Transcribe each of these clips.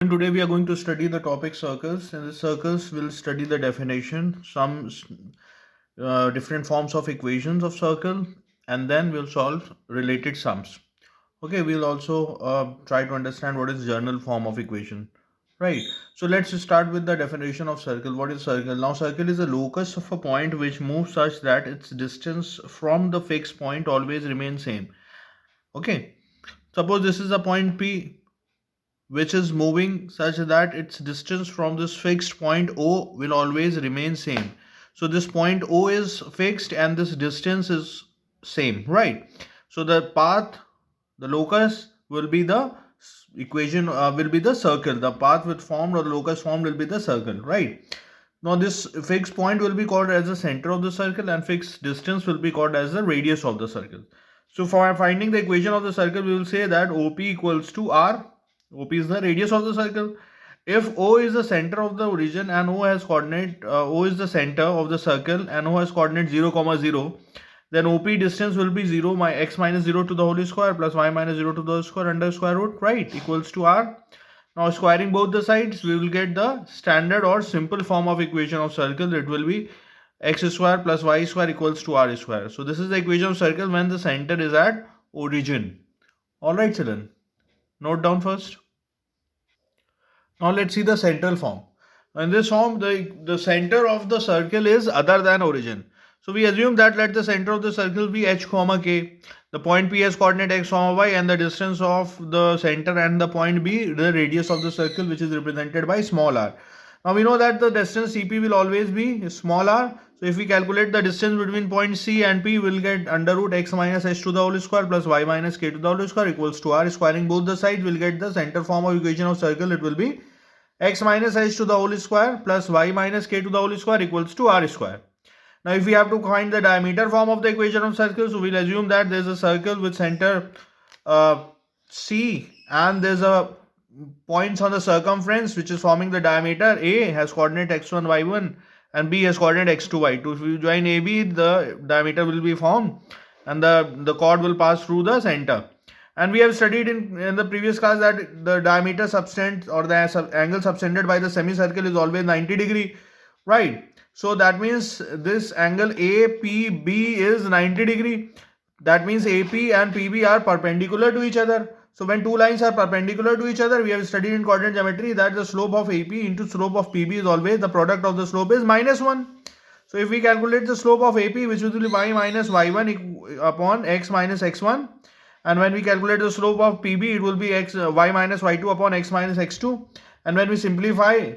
And today we are going to study the topic circles. In the circles, we'll study the definition, some different forms of equations of circle, and then we'll solve related sums. Okay, we'll also try to understand what is journal form of equation. Right. So let's start with the definition of circle. What is circle? Now, circle is a locus of a point which moves such that its distance from the fixed point always remains same. Okay. Suppose this is a point P which is moving such that its distance from this fixed point O will always remain same. So this point O is fixed and this distance is same, right? So the path, the locus will be the equation, will be the circle. The path with formed or the locus formed will be the circle, right? Now this fixed point will be called as the center of the circle and fixed distance will be called as the radius of the circle. So for finding the equation of the circle, we will say that OP equals to R. OP is the radius of the circle. If O is the center of the origin and O has coordinate, O is the center of the circle and O has coordinate 0, 0, then OP distance will be 0 my x minus 0 to the whole square plus y minus 0 to the square under square root, right, equals to R. Now squaring both the sides, we will get the standard or simple form of equation of circle. It will be x square plus y square equals to R square. So this is the equation of circle when the center is at origin. Alright children, note down first. Now let's see the central form. In this form, the center of the circle is other than origin. So we assume that let the center of the circle be h comma k. The point P has coordinate x comma y and the distance of the center and the point B the radius of the circle, which is represented by small r. Now we know that the distance CP will always be small r. So if we calculate the distance between point C and P, we'll get under root x minus h to the whole square plus y minus k to the whole square equals to r. Squaring both the sides, we'll get the center form of equation of circle. It will be x minus h to the whole square plus y minus k to the whole square equals to r square. Now if we have to find the diameter form of the equation of circle, so we'll assume that there's a circle with center C and there's a points on the circumference which is forming the diameter. A has coordinate x1 y1 and B has coordinate x2 y2. If you join AB, the diameter will be formed and the chord will pass through the center. And we have studied in the previous class that the diameter subtend or the angle subtended by the semicircle is always 90 degree, right? So that means this angle APB is 90 degree. That means AP and PB are perpendicular to each other. So when two lines are perpendicular to each other, we have studied in coordinate geometry that the slope of AP into slope of PB is always the product of the slope is -1. So if we calculate the slope of AP, which will be y minus y1 upon x minus x1, and when we calculate the slope of PB, it will be y minus y2 upon x minus x2, and when we simplify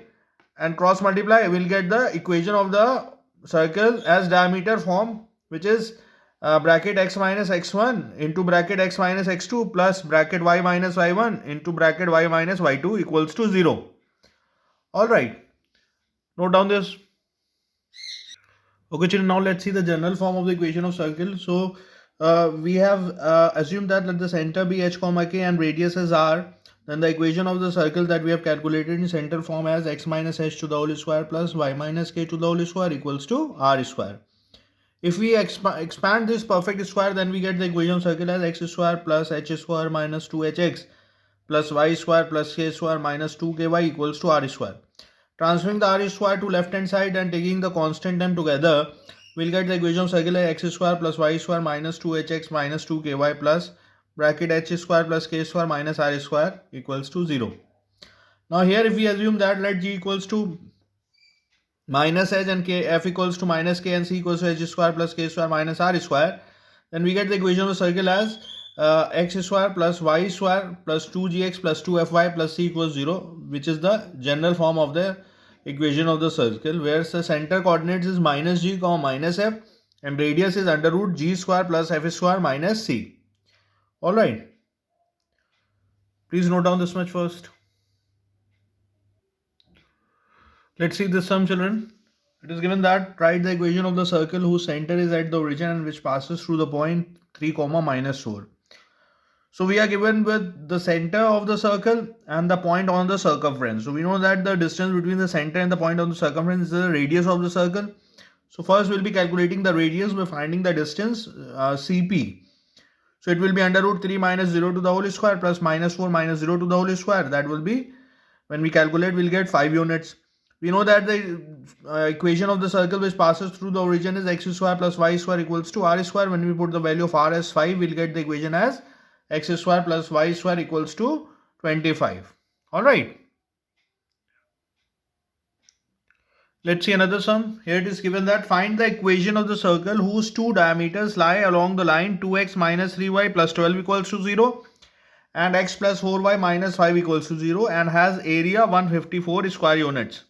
and cross multiply, we'll get the equation of the circle as diameter form, which is bracket x minus x1 into bracket x minus x2 plus bracket y minus y1 into bracket y minus y2 equals to 0. Alright, note down this. Okay children, now let's see the general form of the equation of circle. So we have assumed that let the center be h comma k and radius as r. Then the equation of the circle that we have calculated in central form as x minus h to the whole square plus y minus k to the whole square equals to r square. If we expand this perfect square, then we get the equation of circle as x square plus h square minus 2hx plus y square plus k square minus 2ky equals to r square. Transferring the r square to left hand side and taking the constant term together, we'll get the equation of circle as x square plus y square minus 2hx minus 2ky plus bracket h square plus k square minus r square equals to 0. Now here if we assume that let g equals to minus h and k, f equals to minus k and c equals to h square plus k square minus r square, then we get the equation of the circle as x square plus y square plus 2gx plus 2fy plus c equals 0, which is the general form of the equation of the circle, where the center coordinates is minus g comma minus f and radius is under root g square plus f square minus c. Alright, please note down this much first. Let's see this sum children. It is given that write the equation of the circle whose center is at the origin and which passes through the point 3 comma minus 4. So we are given with the center of the circle and the point on the circumference. So we know that the distance between the center and the point on the circumference is the radius of the circle. So first we'll be calculating the radius by finding the distance CP. So it will be under root 3 minus 0 to the whole square plus minus 4 minus 0 to the whole square. That will be When we calculate, we'll get 5 units. We know that the equation of the circle which passes through the origin is x square plus y square equals to r square. When we put the value of r as 5, we'll get the equation as x square plus y square equals to 25. Alright. Let's see another sum. Here it is given that find the equation of the circle whose two diameters lie along the line 2x minus 3y plus 12 equals to 0 and x plus 4y minus 5 equals to 0 and has area 154 square units.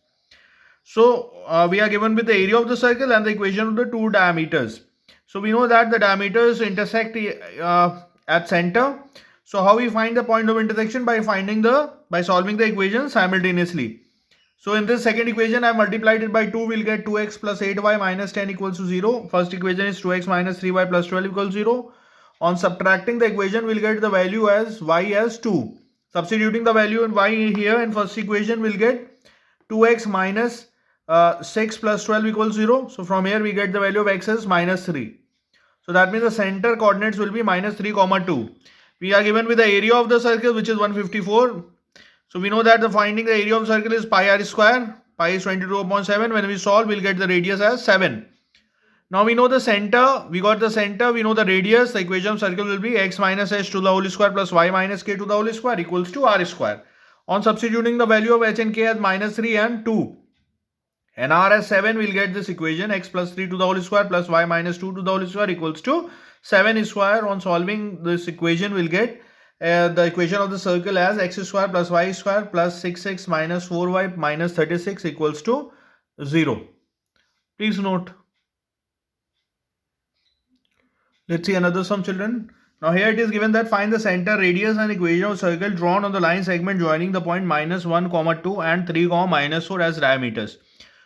So we are given with the area of the circle and the equation of the two diameters. So we know that the diameters intersect at center. So how we find the point of intersection? By solving the equation simultaneously. So in this second equation, I multiplied it by 2, we'll get 2x plus 8y minus 10 equals to 0. First equation is 2x minus 3y plus 12 equals 0. On subtracting the equation, we'll get the value as y as 2. Substituting the value in y here in first equation, we'll get 2x minus 6 plus 12 equals 0. So from here, we get the value of x as minus 3. So that means the center coordinates will be minus 3, 2. We are given with the area of the circle, which is 154. So we know that the finding the area of the circle is pi r square. Pi is 22/7. When we solve, we'll get the radius as 7. Now we know the center. We got the center. We know the radius. The equation of circle will be x minus h to the whole square plus y minus k to the whole square equals to r square. On substituting the value of h and k as minus 3 and 2 and r as 7, we'll get this equation x plus 3 to the whole square plus y minus 2 to the whole square equals to 7 square. On solving this equation, we'll get the equation of the circle as x square plus y square plus 6x minus 4y minus 36 equals to 0. Please note. Let's see another sum, children. Now here it is given that find the center, radius and equation of circle drawn on the line segment joining the point minus 1, 2 and 3, minus 4 as diameters.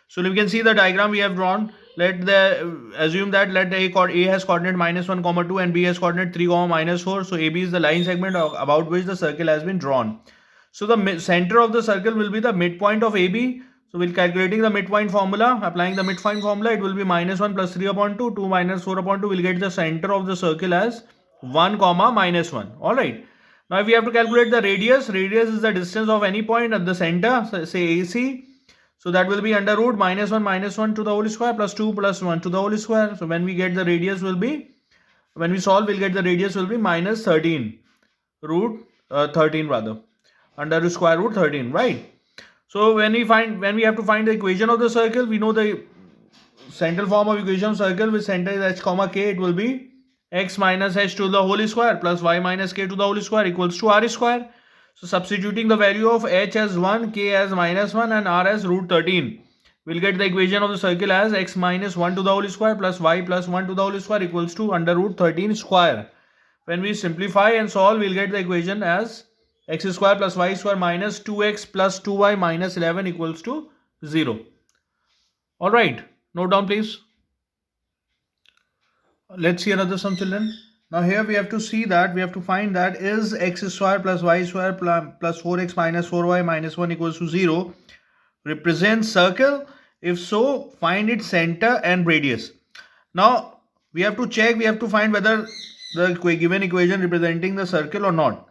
So we can see the diagram we have drawn. Assume that A has coordinate minus 1, 2 and B has coordinate 3, minus 4. So AB is the line segment about which the circle has been drawn. So the center of the circle will be the midpoint of AB. So we're calculating the midpoint formula. Applying the midpoint formula, it will be minus 1 plus 3/2, 2 minus 4/2. We'll get the center of the circle as 1, minus 1. Alright. Now if we have to calculate the radius is the distance of any point at the center, say AC. So that will be under root minus 1 to the whole square plus 2 plus 1 to the whole square. So when we get the radius will be, when we solve, we'll get the radius will be minus 13 root 13 rather, under square root 13, right? So when we have to find the equation of the circle, we know the central form of equation of circle with center is h comma k. It will be x minus h to the whole square plus y minus k to the whole square equals to r square. So substituting the value of h as 1, k as minus 1 and r as root 13, we'll get the equation of the circle as x minus 1 to the whole square plus y plus 1 to the whole square equals to under root 13 square. When we simplify and solve, we'll get the equation as x square plus y square minus 2x plus 2y minus 11 equals to 0. Alright, note down please. Let's see another sum, children. Now here we have to see that we have to find that is x square plus y square plus 4x minus 4y minus 1 equals to 0 represents circle. If so, find its center and radius. Now we have to check, we have to find whether the given equation representing the circle or not.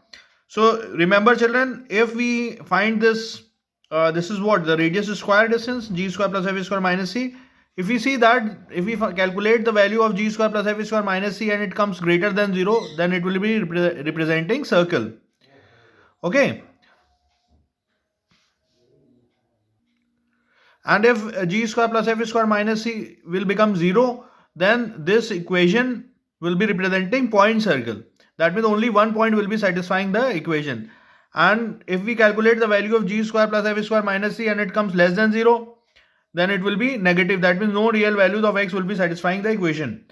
So remember children, if we find this, this is what the radius is square distance, g square plus f square minus c. If we see that, if we calculate the value of g square plus f square minus c and it comes greater than 0, then it will be representing circle. Okay. And if g square plus f square minus c will become 0, then this equation will be representing point circle. That means only one point will be satisfying the equation. And if we calculate the value of g square plus f square minus c and it comes less than 0, then it will be negative. That means no real values of x will be satisfying the equation.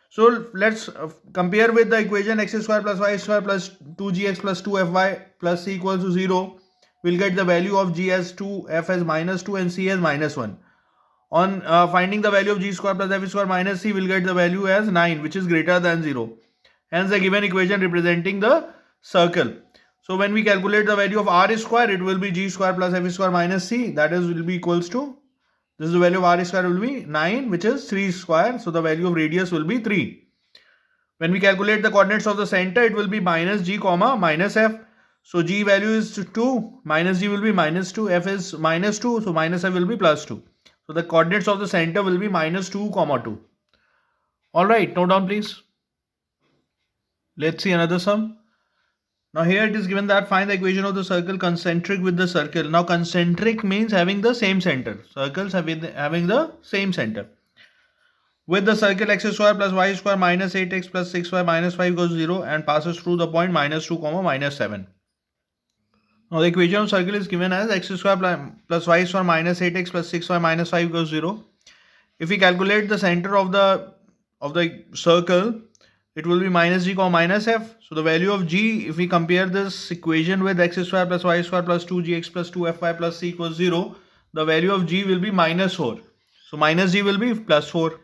So let's compare with the equation x square plus y square plus 2gx plus 2fy plus c equals to 0. We'll get the value of g as 2, f as minus 2 and c as minus 1. On finding the value of g square plus f square minus c, we'll get the value as 9, which is greater than 0. Hence the given equation representing the circle. So when we calculate the value of r square, it will be g square plus f square minus c. That is will be equals to, this is the value of r square will be 9, which is 3 square. So the value of radius will be 3. When we calculate the coordinates of the center, it will be minus g comma minus f. So g value is 2, minus g will be minus 2, f is minus 2, so minus f will be plus 2. So the coordinates of the center will be minus 2, comma 2. Alright, note down please. Let's see another sum. Now here it is given that find the equation of the circle concentric with the circle. Now concentric means having the same center. Circles having the same center. With the circle x square plus y square minus 8x plus 6y minus 5 goes 0 and passes through the point minus 2 comma minus 7. Now the equation of circle is given as x square plus y square minus 8x plus 6y minus 5 goes 0. If we calculate the center of the circle, it will be minus g comma minus f. So the value of g, if we compare this equation with x square plus y square plus 2gx plus 2fy plus c equals 0, the value of g will be minus 4. So minus g will be plus 4.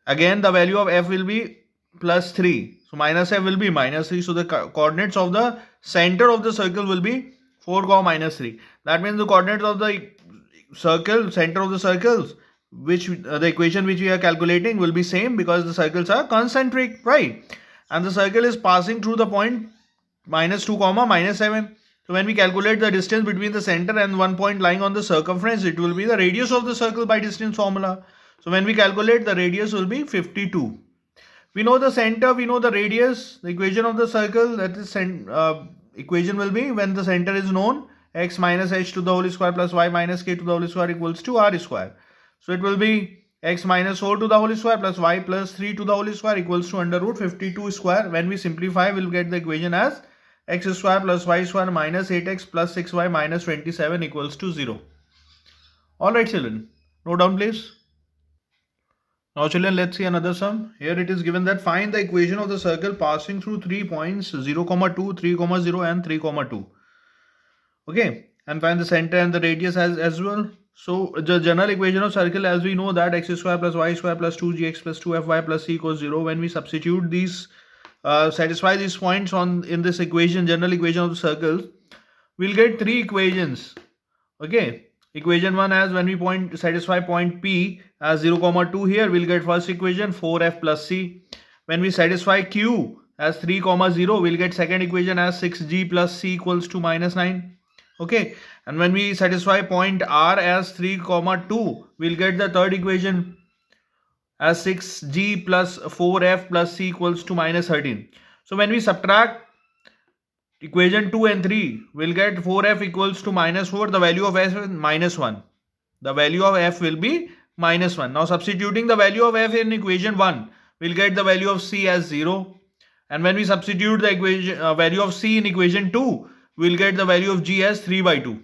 Again the value of f will be plus 3. So minus f will be minus 3. So the coordinates of the center of the circle will be 4 comma minus 3. That means the coordinates of the circle, center of the circles, which the equation which we are calculating will be same because the circles are concentric, right? And the circle is passing through the point minus 2 comma minus 7. So when we calculate the distance between the center and one point lying on the circumference, it will be the radius of the circle by distance formula. So when we calculate, the radius will be 52. We know the center, we know the radius. The equation of the circle, that is equation will be, when the center is known, x minus h to the whole square plus y minus k to the whole square equals to r square. So it will be x minus 4 to the whole square plus y plus 3 to the whole square equals to under root 52 square. When we simplify, we will get the equation as x square plus y square minus 8x plus 6y minus 27 equals to 0. Alright children, note down please. Now children, let's see another sum. Here it is given that find the equation of the circle passing through 3 points 0, 2, 3, 0 and 3, 2. Okay, and find the center and the radius as well. So the general equation of circle, as we know, that x square plus y square plus 2gx plus 2fy plus c equals 0. When we substitute these, satisfy these points in this equation, general equation of the circle, we'll get 3 equations. Okay. Equation 1 as when we satisfy point P as 0, 2 here, we'll get first equation 4f plus c. When we satisfy Q as 3, 0, we'll get second equation as 6g plus c equals to minus 9. Okay. And when we satisfy point R as 3, 2, we'll get the third equation as 6g plus 4f plus c equals to minus 13. So when we subtract equation 2 and 3, we'll get 4f equals to minus 4. The value of f is minus 1. The value of f will be minus 1. Now substituting the value of f in equation 1, we'll get the value of c as 0. And when we substitute the equation value of c in equation 2, we'll get the value of g as 3 by 2.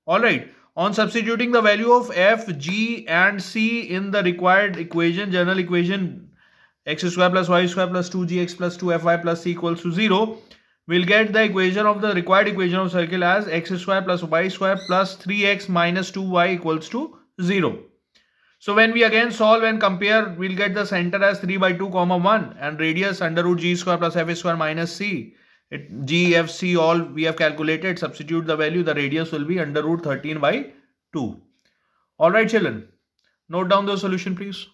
Alright. On substituting the value of f, g and c in the required equation, general equation x square plus y square plus 2gx plus 2fy plus c equals to 0, we'll get the equation of the required equation of circle as x square plus y square plus 3x minus 2y equals to 0. So when we again solve and compare, we'll get the center as 3 by 2 comma 1 and radius under root g square plus f square minus c. G, f, c all we have calculated. Substitute the value, the radius will be under root 13 by 2. Alright children, note down the solution please.